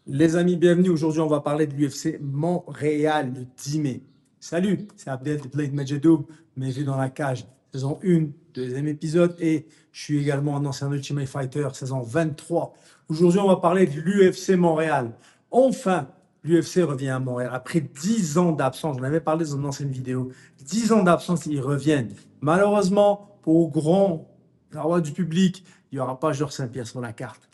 Les amis, bienvenue. Aujourd'hui, on va parler de l'UFC Montréal le 10 mai. Salut, c'est Abdel de Blade Majedoub, mes vues dans la cage, saison 1, deuxième épisode, et je suis également un ancien Ultimate Fighter, saison 23. Aujourd'hui, on va parler de l'UFC Montréal. Enfin, l'UFC revient à Montréal. Après 10 ans d'absence, j'en avais parlé dans une ancienne vidéo, 10 ans d'absence, ils reviennent. Malheureusement, pour grand roi du public, il n'y aura pas Georges Saint-Pierre sur la carte.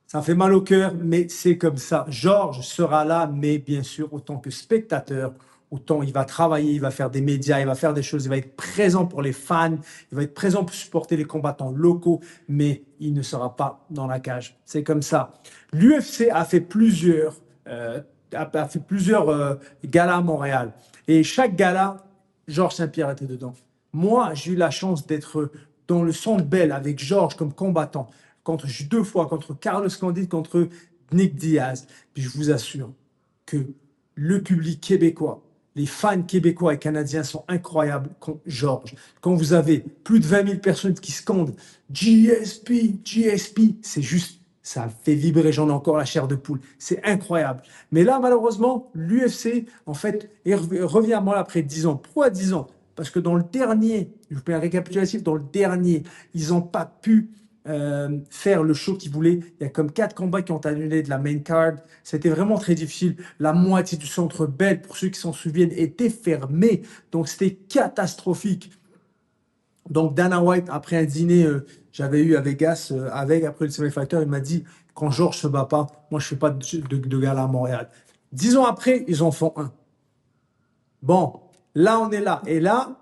Ça fait mal au cœur, mais c'est comme ça. Georges sera là, mais bien sûr, autant que spectateur, autant il va travailler, il va faire des médias, il va faire des choses, il va être présent pour les fans, il va être présent pour supporter les combattants locaux, mais il ne sera pas dans la cage. C'est comme ça. L'UFC a fait plusieurs galas à Montréal. Et chaque gala, Georges Saint-Pierre était dedans. Moi, j'ai eu la chance d'être dans le Centre Bell avec Georges comme combattant deux fois contre Carlos Condit, contre Nick Diaz. Puis je vous assure que le public québécois, les fans québécois et canadiens sont incroyables contre Georges. Quand vous avez plus de 20 000 personnes qui scandent GSP, GSP, c'est juste, ça fait vibrer, j'en ai encore la chair de poule. C'est incroyable. Mais là, malheureusement, l'UFC, en fait, revient à moi après 10 ans. Pourquoi 10 ans? Parce que dans le dernier, je vous fais un récapitulatif, dans le dernier, ils n'ont pas pu faire le show qu'ils voulaient. Il y a comme 4 combats qui ont annulé de la main card. C'était vraiment très difficile. La moitié du centre Bell, pour ceux qui s'en souviennent, était fermé. Donc c'était catastrophique. Donc Dana White, après un dîner, j'avais eu à Vegas, après le Ultimate Fighter, il m'a dit, quand Georges se bat pas, moi je fais pas de gala à Montréal. 10 ans après, ils en font un. Bon, là on est là. Et là,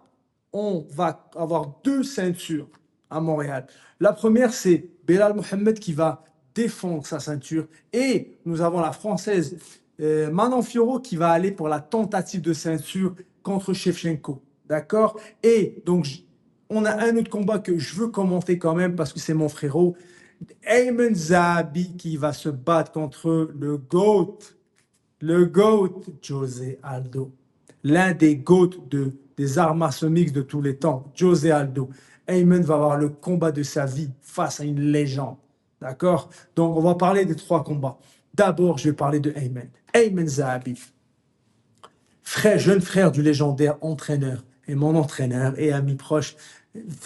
on va avoir 2 ceintures à Montréal. La première, c'est Belal Mohamed qui va défendre sa ceinture. Et nous avons la Française Manon Fiorot qui va aller pour la tentative de ceinture contre Shevchenko. D'accord? Et donc, on a un autre combat que je veux commenter quand même parce que c'est mon frérot. Ayman Zahabi qui va se battre contre le GOAT, José Aldo. L'un des GOAT des arts martiaux mixtes de tous les temps, José Aldo. Ayman va avoir le combat de sa vie face à une légende. D'accord? Donc, on va parler des 3 combats. D'abord, je vais parler de Ayman. Ayman Zahabi, jeune frère du légendaire entraîneur et mon entraîneur et ami proche,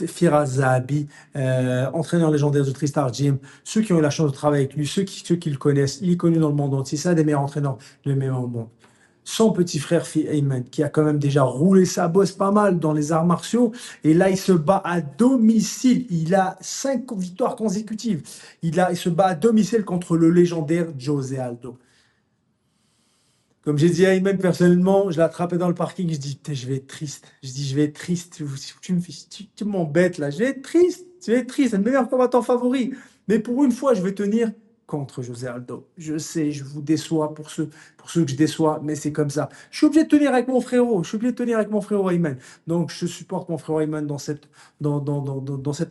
Firas Zahabi, entraîneur légendaire de Tristar Gym. Ceux qui ont eu la chance de travailler avec lui, ceux qui le connaissent, il est connu dans le monde entier. C'est un des meilleurs entraîneurs, le meilleur au monde. Son petit frère Ayman, qui a quand même déjà roulé sa bosse pas mal dans les arts martiaux, et là il se bat à domicile. Il a 5 victoires consécutives. Il se bat à domicile contre le légendaire José Aldo. Comme j'ai dit à Ayman personnellement, je l'ai attrapé dans le parking, je dis, putain, je vais être triste. Je dis, je vais être triste. Tu m'embêtes là, je vais être triste. Je vais être triste, c'est le meilleur combattant favori. Mais pour une fois, je vais tenir contre José Aldo. Je sais, je vous déçois pour ceux que je déçois, mais c'est comme ça. Je suis obligé de tenir avec mon frérot. Je suis obligé de tenir avec mon frérot Ayman. Donc, je supporte mon frérot Ayman dans cette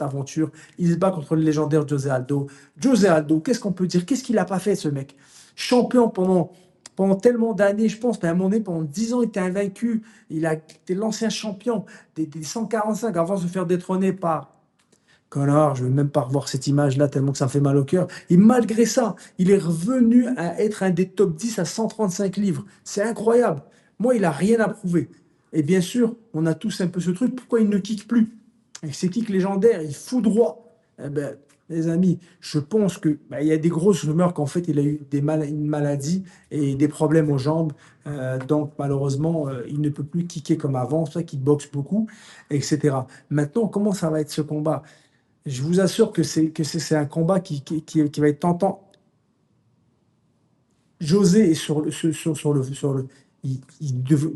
aventure. Il se bat contre le légendaire José Aldo. José Aldo, qu'est-ce qu'on peut dire? Qu'est-ce qu'il n'a pas fait, ce mec? Champion pendant tellement d'années, je pense, mais à un moment donné, pendant 10 ans, il était invaincu. Il a été l'ancien champion des 145 avant de se faire détrôner par Connor. Je ne veux même pas revoir cette image-là tellement que ça me fait mal au cœur. Et malgré ça, il est revenu à être un des top 10 à 135 livres. C'est incroyable. Moi, il n'a rien à prouver. Et bien sûr, on a tous un peu ce truc. Pourquoi il ne kick plus? Avec ses kicks légendaires, il fout droit. Eh ben, les amis, je pense que il y a des grosses rumeurs qu'en fait, il a eu une maladie et des problèmes aux jambes. Donc, malheureusement, il ne peut plus kicker comme avant. C'est pour ça qu'il boxe beaucoup, etc. Maintenant, comment ça va être ce combat? Je vous assure que c'est un combat qui va être tentant. José est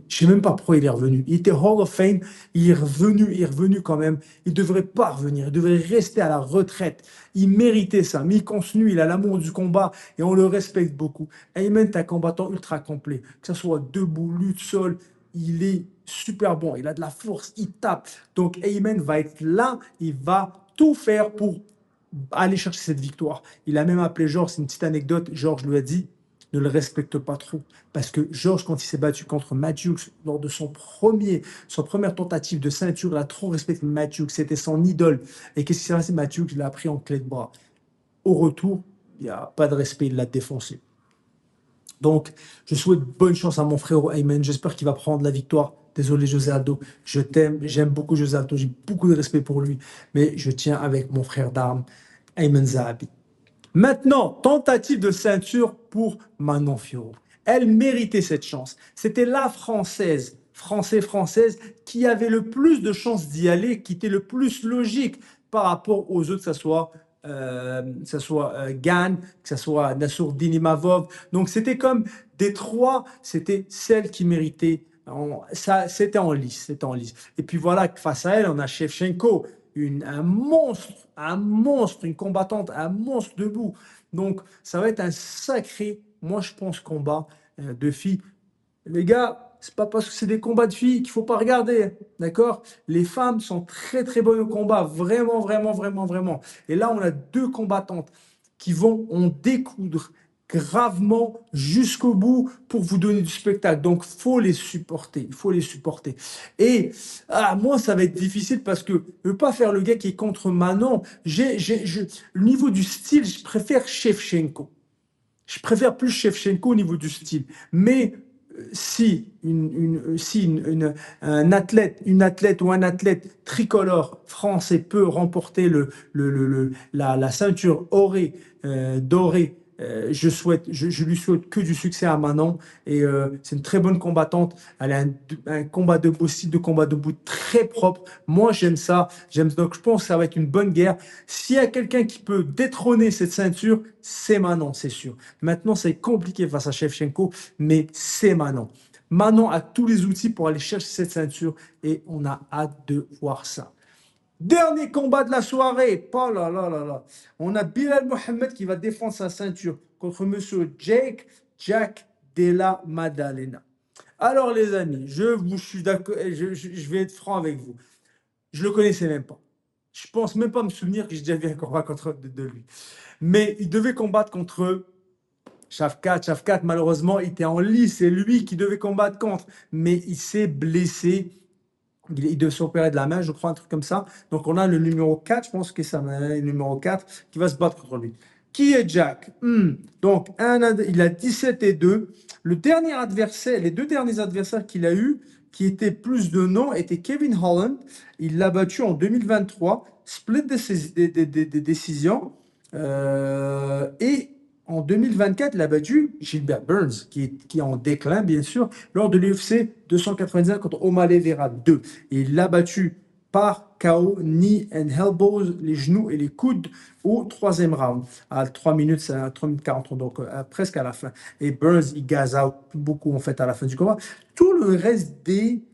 je sais même pas pourquoi il est revenu. Il était Hall of Fame, il est revenu quand même. Il devrait pas revenir, il devrait rester à la retraite. Il méritait ça, mais il continue, il a l'amour du combat et on le respecte beaucoup. Ayman est un combattant ultra complet, que ce soit debout, lutte, sol, il est super bon, il a de la force, il tape. Donc Ayman va être là, il va tout faire pour aller chercher cette victoire. Il a même appelé Georges, c'est une petite anecdote, Georges lui a dit, ne le respecte pas trop. Parce que Georges, quand il s'est battu contre Matthews, lors de son première tentative de ceinture, il a trop respecté Matthews. C'était son idole. Et qu'est-ce qui s'est passé? Matthews, il l'a pris en clé de bras. Au retour, il n'y a pas de respect, il l'a défoncé. Donc, je souhaite bonne chance à mon frérot Ayman. J'espère qu'il va prendre la victoire. Désolé, José Aldo. Je t'aime. J'aime beaucoup José Aldo. J'ai beaucoup de respect pour lui. Mais je tiens avec mon frère d'armes, Ayman Zahabi. Maintenant, tentative de ceinture pour Manon Fiorot. Elle méritait cette chance. C'était la Française, Française, qui avait le plus de chances d'y aller, qui était le plus logique par rapport aux autres, que ça soit Gann, que ça soit Nassour Dinimavov. Donc c'était comme des trois, c'était celle qui méritait. Ça, c'était en lice, c'était en lice. Et puis voilà, face à elle, on a Shevchenko, un monstre, une combattante, un monstre debout. Donc, ça va être un sacré, moi je pense, combat de filles. Les gars, c'est pas parce que c'est des combats de filles qu'il faut pas regarder, d'accord? Les femmes sont très très bonnes au combat, vraiment, vraiment, vraiment, vraiment. Et là, on a deux combattantes qui vont en découdre gravement jusqu'au bout pour vous donner du spectacle. Donc, faut les supporter, il faut les supporter. Et moi, ça va être difficile parce que je veux pas faire le gars qui est contre Manon. Le niveau du style, je préfère Shevchenko. Je préfère plus Shevchenko au niveau du style. Mais si une athlète ou un athlète tricolore français peut remporter la ceinture dorée, je lui souhaite que du succès à Manon. Et c'est une très bonne combattante. Elle a un combat debout, style de combat debout très propre. Moi, j'aime ça. Donc, je pense que ça va être une bonne guerre. S'il y a quelqu'un qui peut détrôner cette ceinture, c'est Manon, c'est sûr. Maintenant, c'est compliqué face à Shevchenko, mais c'est Manon. Manon a tous les outils pour aller chercher cette ceinture et on a hâte de voir ça. Dernier combat de la soirée. Oh là là là là. On a Bilal Mohamed qui va défendre sa ceinture contre monsieur Jack Della Maddalena. Alors les amis, je suis d'accord, je vais être franc avec vous. Je le connaissais même pas. Je pense même pas me souvenir que j'ai déjà vu un combat contre de lui. Mais il devait combattre contre Shavkat. Shavkat, malheureusement, il était en lice. C'est lui qui devait combattre contre. Mais il s'est blessé. Il devait s'opérer de la main, je crois, un truc comme ça. Donc, on a le numéro 4, je pense que c'est le numéro 4, qui va se battre contre lui. Qui est Jack? Donc, il a 17-2. Les deux derniers adversaires qu'il a eu, qui étaient plus de noms, étaient Kevin Holland. Il l'a battu en 2023, split des décisions. Et en 2024, il a battu Gilbert Burns, qui est en déclin, bien sûr, lors de l'UFC 299 contre Omale Vera 2. Et il l'a battu par KO, knee and elbows, les genoux et les coudes au troisième round, à 3 minutes, à 3 minutes 40, donc presque à la fin. Et Burns, il gaze out beaucoup, en fait, à la fin du combat. Tout le reste je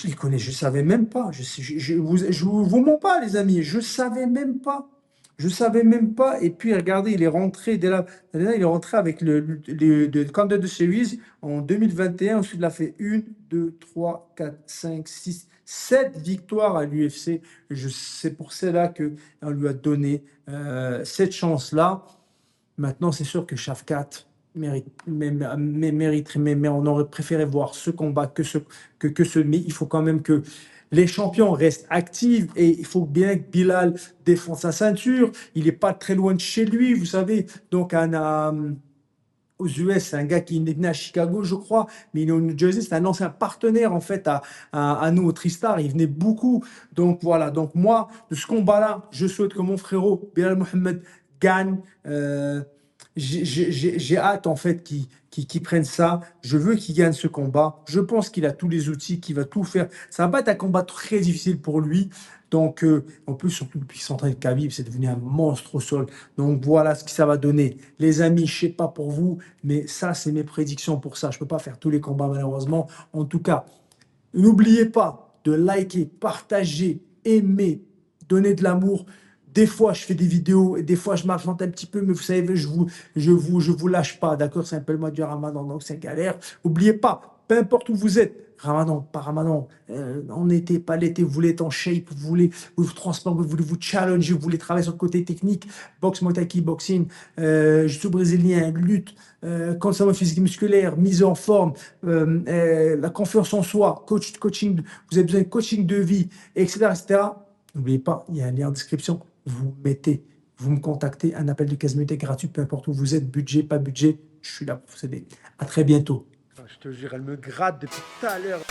les connais, je ne savais même pas. Je vous mens pas, les amis, je ne savais même pas. Je savais même pas. Et puis, regardez, il est rentré dès là. Il est rentré avec le Contender Series en 2021. Ensuite, il a fait 1, 2, 3, 4, 5, 6, 7 victoires à l'UFC. C'est pour cela qu'on lui a donné cette chance-là. Maintenant, c'est sûr que Shavkat mérite, mais on aurait préféré voir ce combat mais il faut quand même que les champions restent actifs et il faut bien que Bilal défende sa ceinture. Il n'est pas très loin de chez lui, vous savez. Donc, aux US, c'est un gars qui est né à Chicago, je crois, mais il est au New Jersey. C'est un ancien partenaire, en fait, à nous, au Tristar. Il venait beaucoup. Donc, voilà. Donc, moi, de ce combat-là, je souhaite que mon frérot, Bilal Mohamed, gagne. J'ai hâte, en fait, qu'il prenne ça. Je veux qu'il gagne ce combat. Je pense qu'il a tous les outils, qu'il va tout faire. Ça va pas être un combat très difficile pour lui. Donc, en plus, surtout depuis qu'il s'entraîne avec Khabib, c'est devenu un monstre au sol. Donc, voilà ce que ça va donner. Les amis, je sais pas pour vous, mais ça, c'est mes prédictions pour ça. Je peux pas faire tous les combats, malheureusement. En tout cas, n'oubliez pas de liker, partager, aimer, donner de l'amour. Des fois, je fais des vidéos et des fois, je m'absente un petit peu, mais vous savez, je vous lâche pas, d'accord? C'est un peu le mois du Ramadan, donc c'est galère. N'oubliez pas, peu importe où vous êtes, Ramadan, pas Ramadan, en été, pas l'été, vous voulez être en shape, vous voulez vous transformer, vous voulez vous challenger, vous voulez travailler sur le côté technique, boxe, muay thai, kickboxing, jiu-jitsu brésilien, lutte, conditionnement physique et musculaire, mise en forme, la confiance en soi, coaching, vous avez besoin de coaching de vie, etc., etc. N'oubliez pas, il y a un lien en description. Vous mettez vous me contactez, un appel de 15 minutes est gratuit, peu importe où vous êtes, budget, pas budget, je suis là pour vous aider. À très bientôt. Ah, je te jure, elle me gratte depuis tout à l'heure.